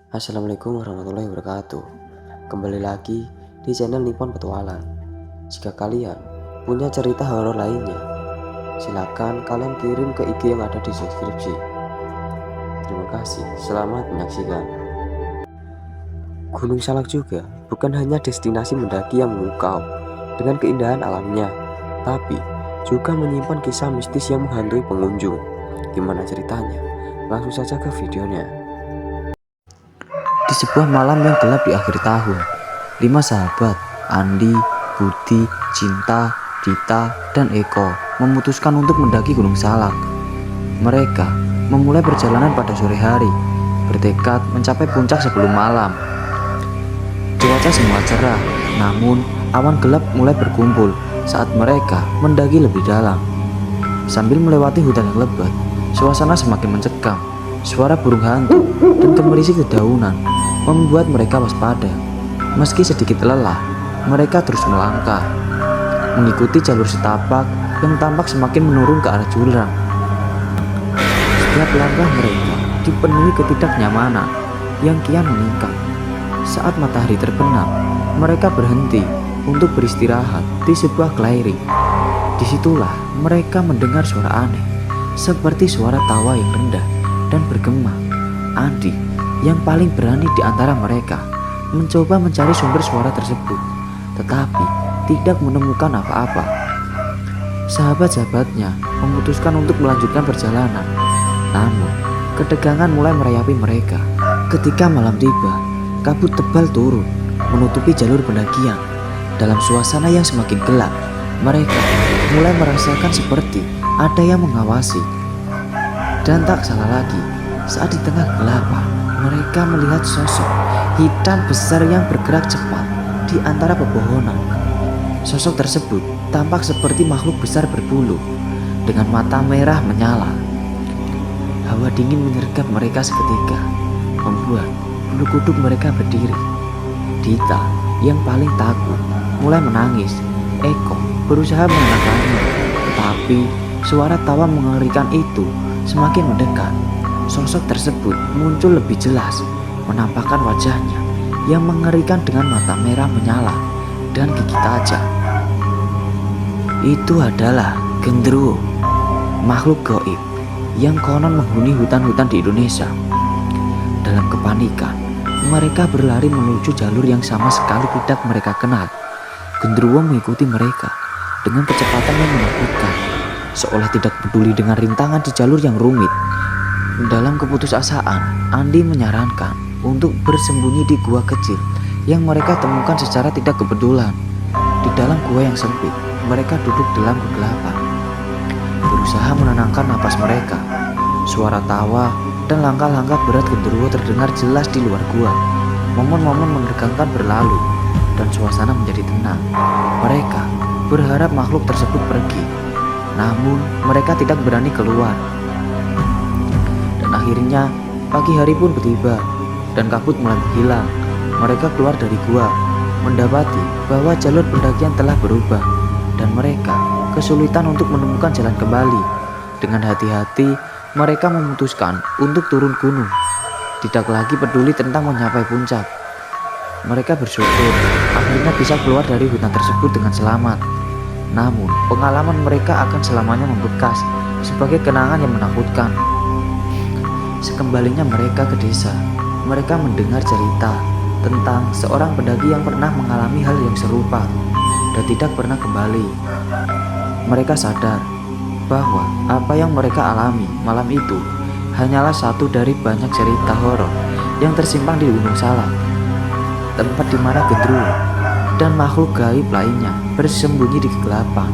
Assalamualaikum warahmatullahi wabarakatuh. Kembali lagi di channel Nippon Petualang. Jika kalian punya cerita horor lainnya, silakan kalian kirim ke IG yang ada di deskripsi. Terima kasih, selamat menyaksikan. Gunung Salak juga bukan hanya destinasi mendaki yang memukau dengan keindahan alamnya, tapi juga menyimpan kisah mistis yang menghantui pengunjung. Gimana ceritanya? Langsung saja ke videonya. Di sebuah malam yang gelap di akhir tahun, 5 sahabat, Andi, Budi, Cinta, Dita, dan Eko, memutuskan untuk mendaki Gunung Salak. Mereka memulai perjalanan pada sore hari, bertekad mencapai puncak sebelum malam. Cuaca semula cerah, namun awan gelap mulai berkumpul saat mereka mendaki lebih dalam. Sambil melewati hutan yang lebat, suasana semakin mencekam. Suara burung hantu dan gemerisik dedaunan membuat mereka waspada. Meski sedikit lelah, mereka terus melangkah, mengikuti jalur setapak yang tampak semakin menurun ke arah jurang. Setiap langkah mereka dipenuhi ketidaknyamanan yang kian meningkat. Saat matahari terbenam, mereka berhenti untuk beristirahat di sebuah clearing. Disitulah mereka mendengar suara aneh, seperti suara tawa yang rendah dan bergema. Andi, yang paling berani di antara mereka, mencoba mencari sumber suara tersebut, tetapi tidak menemukan apa-apa. Sahabat-sahabatnya memutuskan untuk melanjutkan perjalanan, namun ketegangan mulai merayapi mereka. Ketika malam tiba, kabut tebal turun, menutupi jalur pendakian. Dalam suasana yang semakin gelap, mereka mulai merasakan seperti ada yang mengawasi. Dan tak salah lagi, saat di tengah kegelapan, mereka melihat sosok hitam besar yang bergerak cepat di antara pepohonan. Sosok tersebut tampak seperti makhluk besar berbulu dengan mata merah menyala. Hawa dingin menyergap mereka seketika, membuat bulu kuduk mereka berdiri. Dita, yang paling takut, mulai menangis. Eko berusaha menenangkannya, tetapi suara tawa mengerikan itu semakin mendekat. Sosok tersebut muncul lebih jelas, menampakkan wajahnya yang mengerikan dengan mata merah menyala dan gigi tajam. Itu adalah Gendruwo, makhluk gaib yang konon menghuni hutan-hutan di Indonesia. Dalam kepanikan, mereka berlari menuju jalur yang sama sekali tidak mereka kenal. Gendruwo mengikuti mereka dengan kecepatan yang menakutkan, seolah tidak peduli dengan rintangan di jalur yang rumit. Dalam keputusasaan, Andi menyarankan untuk bersembunyi di gua kecil yang mereka temukan secara tidak kebetulan. Di dalam gua yang sempit, mereka duduk dalam kegelapan, berusaha menenangkan napas mereka. Suara tawa dan langkah-langkah berat Gendruwo terdengar jelas di luar gua. Momen-momen menegangkan berlalu dan suasana menjadi tenang. Mereka berharap makhluk tersebut pergi, namun mereka tidak berani keluar. Dan akhirnya pagi hari pun tiba dan kabut mulai menghilang. Mereka keluar dari gua, mendapati bahwa jalur pendakian telah berubah dan mereka kesulitan untuk menemukan jalan kembali. Dengan hati-hati mereka memutuskan untuk turun gunung, tidak lagi peduli tentang mencapai puncak. Mereka bersyukur akhirnya bisa keluar dari hutan tersebut dengan selamat. Namun pengalaman mereka akan selamanya membekas sebagai kenangan yang menakutkan. Sekembalinya mereka ke desa, mereka mendengar cerita tentang seorang pendaki yang pernah mengalami hal yang serupa dan tidak pernah kembali. Mereka sadar bahwa apa yang mereka alami malam itu hanyalah satu dari banyak cerita horor yang tersimpan di Gunung Salak, tempat di mana Gendruwo dan makhluk gaib lainnya bersembunyi di kegelapan.